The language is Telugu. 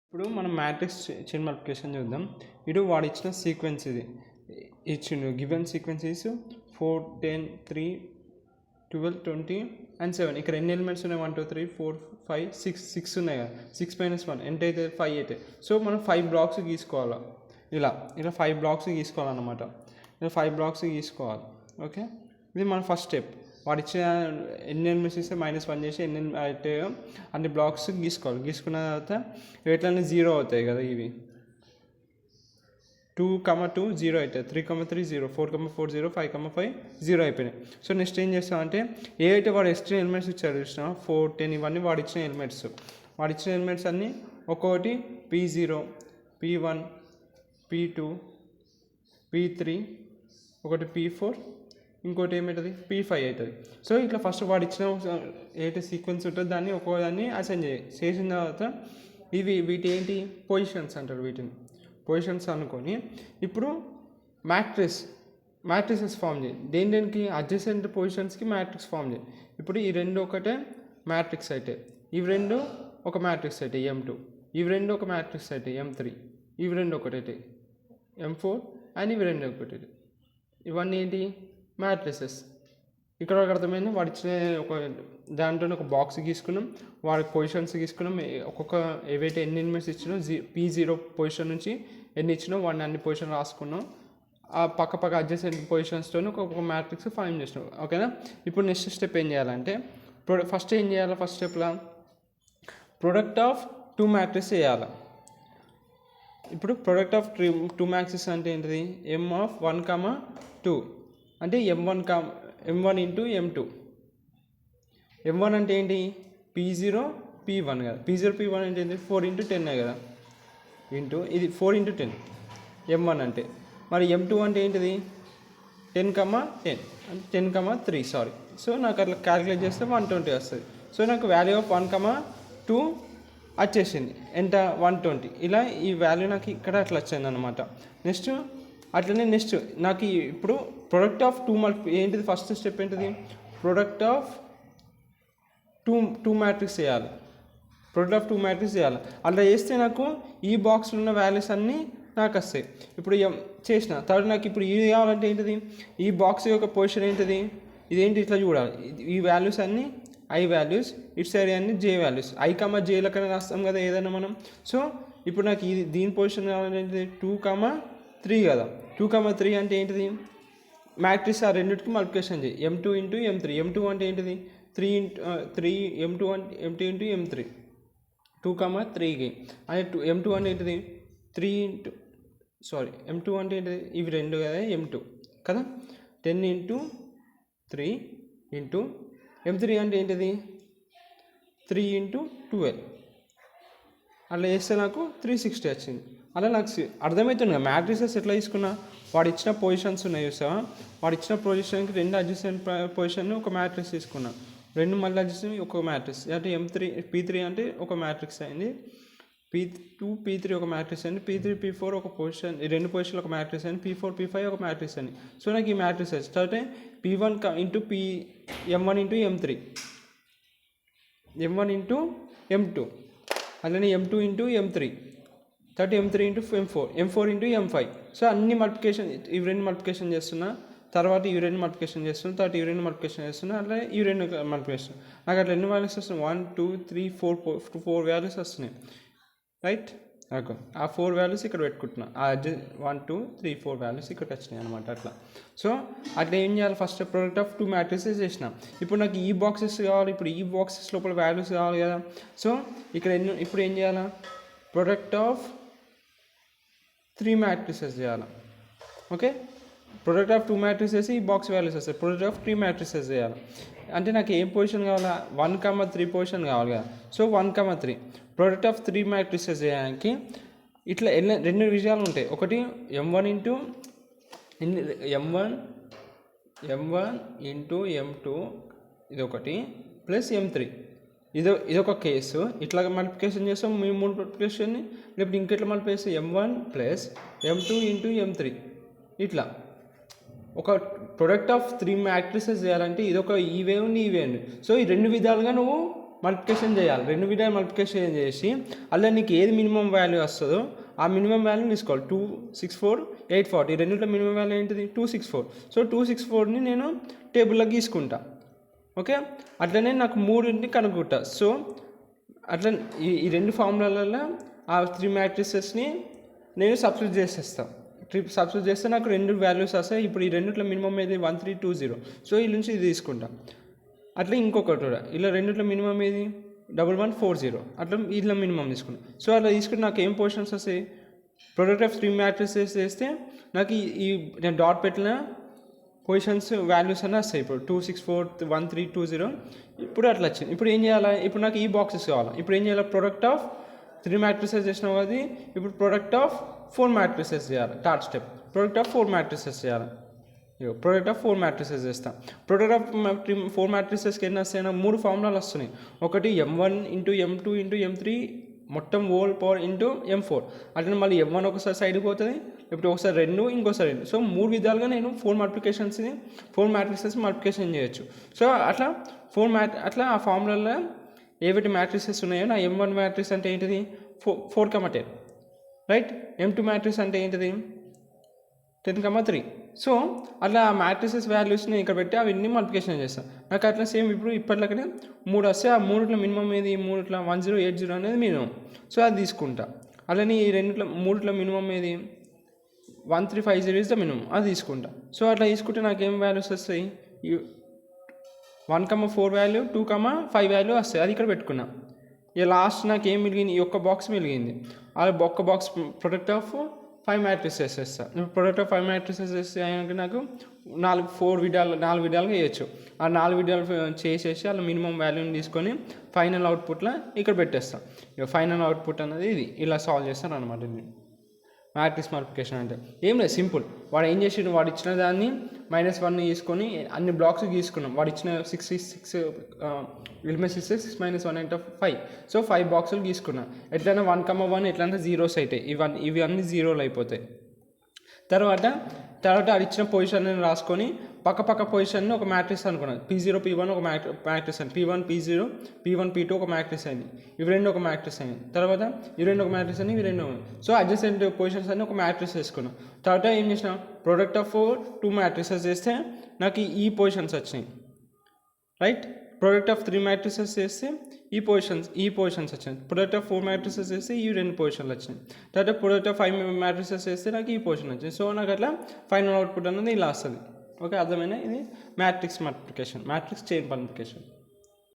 ఇప్పుడు మనం మ్యాట్రిక్స్ చైన్ మల్టిప్లికేషన్ చూద్దాం. ఇటు వాడు ఇచ్చిన సీక్వెన్స్ ఇది ఇచ్చిండు. Given sequence is 4, 10, 3, 12, 20 and 7. ఇక్కడ ఎన్ని ఎలిమెంట్స్ ఉన్నాయి? 1, 2, 3, 4, 5, 6 ఉన్నాయి కదా. 6 - 1 ఎంత అయితే 5 అయితే. సో మనం 5 బ్లాక్స్ గీసుకోవాలి. ఇలా 5 బ్లాక్స్ గీసుకోవాలన్నమాట. ఇలా 5 బ్లాక్స్ గీసుకోవాలి. ఓకే, ఇది మన ఫస్ట్ స్టెప్. వాడు ఇచ్చిన ఎన్ని ఎలిమెంట్స్ ఇస్తే -1 చేసి ఎన్ని అయితే అన్ని బ్లాక్స్ గీసుకోవాలి. గీసుకున్న తర్వాత ఎట్లనే 0 అవుతాయి కదా. ఇవి 2, 2 0 అవుతాయి. 3, 3 0, 4, 4 0, 5, 5 0 అయిపోయినాయి. సో నెక్స్ట్ ఏం చేస్తామంటే ఏ అయితే వాడు ఎక్స్ట్రా ఎలిమెంట్స్ ఇచ్చాడు చూసినా 4, 10 ఇవన్నీ వాడు ఇచ్చిన ఎలిమెంట్స్. వాడు ఇచ్చిన ఎలిమెంట్స్ అన్నీ ఒక్కొక్కటి P0, P1, P2, P3, ఒకటి P4, ఇంకోటి ఏమవుతుంది P5 అవుతుంది. సో ఇట్లా ఫస్ట్ వాడు ఇచ్చిన ఏదైతే సీక్వెన్స్ ఉంటుందో దాన్ని ఒక్కోదాన్ని అసైన్ చేసిన తర్వాత వీటి ఏంటి పొజిషన్స్ అంటారు. వీటిని పొజిషన్స్ అనుకొని ఇప్పుడు మ్యాట్రిసెస్ ఫామ్ చేయి. దేనికి అడ్జసెంట్ పొజిషన్స్కి మ్యాట్రిక్స్ ఫామ్ చేయి. ఇప్పుడు ఈ రెండు ఒకటే మ్యాట్రిక్స్ అయితే, ఇవి రెండు ఒక మ్యాట్రిక్స్ అయితే M2, ఇవి రెండు ఒక మ్యాట్రిక్స్ అయితే M3, ఇవి రెండు ఒకటైతే M4 అండ్ ఇవి రెండు ఒకటి. ఇవన్నీ ఏంటి మ్యాట్రిసెస్. ఇక్కడ ఒక అర్థమైంది. వాడు ఇచ్చిన ఒక దాంట్లో ఒక బాక్స్ గీసుకున్నాం, వాడి పొజిషన్స్ గీసుకున్నాం. ఒక్కొక్క ఏవైతే ఎన్ని ఎలిమెంట్స్ ఇచ్చినో P0 పొజిషన్ నుంచి ఎన్ని ఇచ్చినో వాడిని అన్ని పొజిషన్ రాసుకున్నాం. ఆ పక్క అడ్జసెంట్ పొజిషన్స్తో ఒక మ్యాట్రిక్స్ ఫైండ్ చేసినాం. ఓకేనా. ఇప్పుడు నెక్స్ట్ స్టెప్ ఏం చేయాలంటే ఫస్ట్ ఏం చేయాలి? ఫస్ట్ స్టెప్లో ప్రొడక్ట్ ఆఫ్ 2 మ్యాట్రిక్స్ చేయాలి. ఇప్పుడు ప్రొడక్ట్ ఆఫ్ 2 మ్యాట్రిక్స్ అంటే ఏంటిది? M(1, 2) అంటే M1 ఇంటూ M2. M1 అంటే ఏంటి? P0, P1 కదా. P0, P1 అంటే ఏంటి? 4 × 10 కదా. ఇంటూ ఇది 4 × 10 M1 అంటే. మరి M2 అంటే ఏంటిది? 10, 10, 3 సారీ. సో నాకు అట్లా క్యాలిక్యులేట్ చేస్తే 120 వస్తుంది. సో నాకు వాల్యూ ఆఫ్ 1, 2 వచ్చేసింది. ఎంత? 120. ఇలా ఈ వాల్యూ నాకు ఇక్కడ అట్లా వచ్చింది అనమాట. నెక్స్ట్ అట్లనే నెక్స్ట్ నాకు ఇప్పుడు ప్రొడక్ట్ ఆఫ్ 2 ఏంటిది? ఫస్ట్ స్టెప్ ఏంటిది? ప్రొడక్ట్ ఆఫ్ 2 మ్యాట్రిక్స్ చేయాలి. ప్రొడక్ట్ ఆఫ్ 2 మ్యాట్రిక్స్ చేయాలి. అలా చేస్తే నాకు ఈ బాక్స్లో ఉన్న వాల్యూస్ అన్నీ నాకు వస్తాయి. ఇప్పుడు చేసిన తర్వాత నాకు ఇప్పుడు ఇది కావాలంటే ఏంటిది? ఈ బాక్స్ యొక్క పొజిషన్ ఏంటిది? ఇదేంటి? ఇట్లా చూడాలి. ఈ వాల్యూస్ అన్నీ I వాల్యూస్, ఇటు సైడ్ అన్ని J వాల్యూస్. I, J లెక్కన రాస్తాం కదా ఏదైనా మనం. సో ఇప్పుడు నాకు దీని పొజిషన్ కావాలంటే 2, 3 కదా. 2, 3 అంటే ఏంటిది? మ్యాట్రిక్స్ ఆ రెండింటికి మల్టిప్లికేషన్ చేయి. M2 × M3. M2 అంటే ఏంటిది? 3 M2 అంటే M2 × M3. 2, 3కి అంటే M2 అంటే ఏంటిది? M2 అంటే ఏంటిది? ఇవి రెండు కదా M2 కదా. 10 × 3 ఇంటూ M3 అంటే ఏంటిది? 3 × 12. అలా చేస్తే నాకు 360 వచ్చింది. అలా నాకు అర్థమవుతుంది కదా మ్యాట్రిసెస్ ఎట్లా తీసుకున్నా. వాడు ఇచ్చిన పొజిషన్స్ ఉన్నాయి చూసావా, వాడు ఇచ్చిన పొజిషన్కి 2 అడ్జసెంట్ పొజిషన్ ఒక మ్యాట్రిక్స్ తీసుకున్నా, 2 మళ్ళీ అడ్జసెంట్ ఒక మ్యాట్రిక్స్. అంటే P3 అంటే ఒక మ్యాట్రిక్స్ అయింది, P2, P3 ఒక మ్యాట్రిక్స్ అయింది, P3, P4 ఒక పొజిషన్, ఈ 2 పొజిషన్లు ఒక మ్యాట్రిక్స్ అయింది, P4, P5 ఒక మ్యాట్రిక్స్ అయింది. సో నాకు ఈ మ్యాట్రిక్స్ అంటే P1 × M1 × M3, M1 × M2, అలానే M2 × M3, తర్వాత M3 × M4, M4 × M5. So అన్ని మల్టిప్లికేషన్, ఇవి రెండు మల్టిప్లికేషన్ చేస్తున్నా, తర్వాత ఇవి రెండు మల్టిప్లికేషన్ చేస్తున్నా, తర్వాత ఇవి రెండు మల్టిప్లికేషన్ చేస్తున్నా, అట్లా ఇవి రెండు మల్టిప్లికేషన్. నాకు అట్లా ఎన్ని వాల్యూస్ వస్తున్నాయి? 1, 2, 3, 4 వాల్యూస్ వస్తున్నాయి. రైట్. నాకు ఆ 4 వాల్యూస్ ఇక్కడ పెట్టుకుంటున్నా. 1, 2, 3, 4 వాల్యూస్ ఇక్కడ వచ్చినాయి అనమాట. అట్లా సో అట్లా ఏం చేయాలి? ఫస్ట్ ప్రొడక్ట్ ఆఫ్ 2 మ్యాట్రిసెస్ చేసిన. ఇప్పుడు నాకు ఈ బాక్సెస్ కావాలి. ఇప్పుడు ఈ బాక్సెస్ లోపల వాల్యూస్ కావాలి కదా. సో ఇక్కడ ఇప్పుడు ఏం చేయాలా? ప్రొడక్ట్ ఆఫ్ 3 మ్యాట్రిసెస్ చేయాలి. ఓకే, ప్రొడక్ట్ ఆఫ్ 2 మ్యాట్రిసెస్ ఈ బాక్స్ వాల్యూస్ వస్తాయి. ప్రొడక్ట్ ఆఫ్ 3 మ్యాట్రిసెస్ చేయాలి అంటే నాకు ఏం పొజిషన్ కావాలా? 1, 3 పొజిషన్ కావాలి కదా. సో 1, 3 ప్రొడక్ట్ ఆఫ్ 3 మ్యాట్రిసెస్ చేయడానికి ఇట్లా 2 విషయాలు ఉంటాయి. ఒకటి M1 × M2 ఇదొకటి, ప్లస్ M3 ఇదొక కేసు. ఇట్లా మల్టిప్లికేషన్ చేస్తాం మేము 3 మల్టిప్లికేషన్ని. లేకపోతే ఇంకెట్లా మల్టిప్లికేషన్? M1 + M2 × M3 ఇట్లా ఒక ప్రొడక్ట్ ఆఫ్ 3 మ్యాట్రిసెస్ చేయాలంటే ఇదొక ఈ వే ఉంది, ఈ వే ఉంది. సో ఈ 2 విధాలుగా నువ్వు మల్టిప్లికేషన్ చేయాలి. 2 విధాలు మల్టిప్లికేషన్ చేసి అలా నీకు ఏది మినిమం వాల్యూ వస్తుందో ఆ మినిమం వాల్యూని తీసుకోవాలి. 2, 6, 4, 8, 40 ఈ రెండింటిలో మినిమం వాల్యూ ఏంటిది 264. సో 264ని నేను టేబుల్లో గీసుకుంటా. ఓకే, అట్లనే నాకు 3ని కనుక్కుంటా. సో అట్లా ఈ 2 ఫార్ములాలలో ఆ 3 మ్యాట్రిసెస్ని నేను సబ్స్టిట్యూట్ చేసేస్తాను. సబ్స్టిట్యూట్ చేస్తే నాకు 2 వాల్యూస్ వస్తాయి. ఇప్పుడు ఈ రెండిట్లో మినిమం ఏది 1320. సో ఈ నుంచి ఇది తీసుకుంటా. అట్లా ఇంకొకటి కూడా ఇలా రెండిట్లో మినిమం ఏది 1140. అట్లా ఇట్లా మినిమం తీసుకుంటా. సో అట్లా తీసుకుంటే నాకు ఏం పొజిషన్స్ వస్తాయి, ప్రొడక్ట్ ఆఫ్ 3 మ్యాట్రిసెస్ చేస్తే నాకు ఈ నేను డాట్ పెట్టిన పొజిషన్స్ వాల్యూస్ అన్నీ వస్తాయి. ఇప్పుడు 264, 1320 ఇప్పుడు అట్లా వచ్చింది. ఇప్పుడు ఏం చేయాలి, ఇప్పుడు నాకు ఈ బాక్సెస్ కావాలి. ఇప్పుడు ఏం చేయాలి, ప్రొడక్ట్ ఆఫ్ 3 మ్యాట్రిసెస్ చేసినావు అది, ఇప్పుడు ప్రొడక్ట్ ఆఫ్ 4 మ్యాట్రిసెస్ చేయాలి. Third step product of 4 matrices చేయాలి. ప్రొడక్ట్ ఆఫ్ 4 మ్యాట్రిసెస్ చేస్తాం. ప్రొడక్ట్ ఆఫ్ 4 మ్యాట్రిసెస్కి ఎన్ని వస్తాయి, 3 ఫార్ములాలు వస్తున్నాయి. ఒకటి M1 into M2 into M3 మొత్తం హోల్ పవర్ ఇంటూ M4. అట్లా మళ్ళీ M1 ఒకసారి సైడ్కి పోతుంది, ఇప్పుడు ఒకసారి 2 ఇంకోసారి 2. సో 3 విధాలుగా నేను 4 మ్యాట్రిసెస్ మల్టిప్లికేషన్ చేయొచ్చు. సో అట్లా అట్లా ఆ ఫార్ములాలో ఏవైతే మ్యాట్రిసెస్ ఉన్నాయో నా M1 మ్యాట్రిక్స్ అంటే ఏంటిది 4,10, రైట్. M2 మ్యాట్రిక్స్ అంటే ఏంటిది 10,3. సో అట్లా ఆ మ్యాట్రిసెస్ వాల్యూస్ని ఇక్కడ పెట్టి అవన్నీ మల్టిప్లికేషన్ చేస్తాను. నాకు అట్లా సేమ్ ఇప్పుడు ఇప్పటిలాగానే 3 వస్తే ఆ 3ట్లో మినిమం ఏది 3ట్లో 1080 అనేది మినిమం. సో అది తీసుకుంటా. అలానే ఈ 3ట్లో మినిమం ఏది 1350 ఇస్ ద మినిమం, అది తీసుకుంటా. సో అట్లా తీసుకుంటే నాకు ఏం వాల్యూస్ వస్తాయి, 1,4 వాల్యూ, 2,5 వాల్యూ వస్తాయి. అది ఇక్కడ పెట్టుకున్నా. ఇక లాస్ట్ నాకు ఏం మిగిలింది, ఈ ఒక్క బాక్స్ మిగిలింది. ఆ ఒక్క బాక్స్ ప్రొడక్ట్ ఆఫ్ 5 మ్యాట్రిసెస్ వేస్తాను. ప్రొడక్ట్ ఆఫ్ 5 మ్యాట్రిసెస్ వేస్తే నాకు 4 విధాలుగా వేయచ్చు. ఆ 4 విధాలు చేసేసి అలా మినిమం వాల్యూని తీసుకొని ఫైనల్ అవుట్పుట్లో ఇక్కడ పెట్టేస్తాను. ఇక ఫైనల్ అవుట్పుట్ అనేది ఇది ఇలా సాల్వ్ చేస్తాను అనమాట. ఇది మ్యాట్రిక్స్ మల్టిప్లికేషన్ అంటే ఏం లేదు, సింపుల్. వాడు ఏం చేసిండు, వాడు ఇచ్చిన దాన్ని -1 తీసుకొని అన్ని బ్లాక్స్ గీసుకున్నాం. వాడు ఇచ్చిన 6 ఎలిమెంట్స్ ఇస్తే 6 - 1 అంటే 5. సో 5 బాక్సులు గీసుకున్నాం. ఎట్లయినా 1,1 ఎట్లయినా జీరోస్ అవుతాయి. ఇవి అన్నీ జీరోలు అయిపోతాయి. తర్వాత అది ఇచ్చిన పొజిషన్ రాసుకొని పక్క పొజిషన్ని ఒక మ్యాట్రిక్స్ అనుకున్నాను. P0 P1 ఒక మ్యాట్రిక్స్ అని, P1 P0 P1 P2 ఒక మ్యాట్రిక్స్ అయింది. ఇవి రెండు ఒక మ్యాట్రిక్స్ అయింది. తర్వాత ఇవి రెండు ఒక మ్యాట్రిక్స్ అని, ఇవి రెండు. సో అడ్జసెంట్ పొజిషన్స్ అన్ని ఒక మ్యాట్రిక్స్ వేసుకున్నాం. తర్వాత ఏం చేసినా ప్రొడక్ట్ ఆఫ్ 2 మ్యాట్రిక్సెస్ చేస్తే నాకు ఈ పొజిషన్స్ వచ్చినాయి, రైట్. ప్రొడక్ట్ ఆఫ్ 3 మ్యాట్రిసెస్ చేస్తే ఈ పొజిషన్స్ వచ్చినాయి. ప్రొడక్ట్ ఆఫ్ 4 మ్యాట్రిసెస్ చేస్తే ఈ 2 పొజిషన్లు వచ్చినాయి. తర్వాత ప్రొడక్ట్ ఆఫ్ 5 మ్యాట్రిసెస్ చేస్తే నాకు ఈ పొజిషన్ వచ్చింది. సో నాకు అట్లా ఫైనల్ అవుట్పుట్ అనేది ఇలా వస్తుంది. ఓకే, అర్థమైనా? ఇది matrix multiplication, matrix chain multiplication.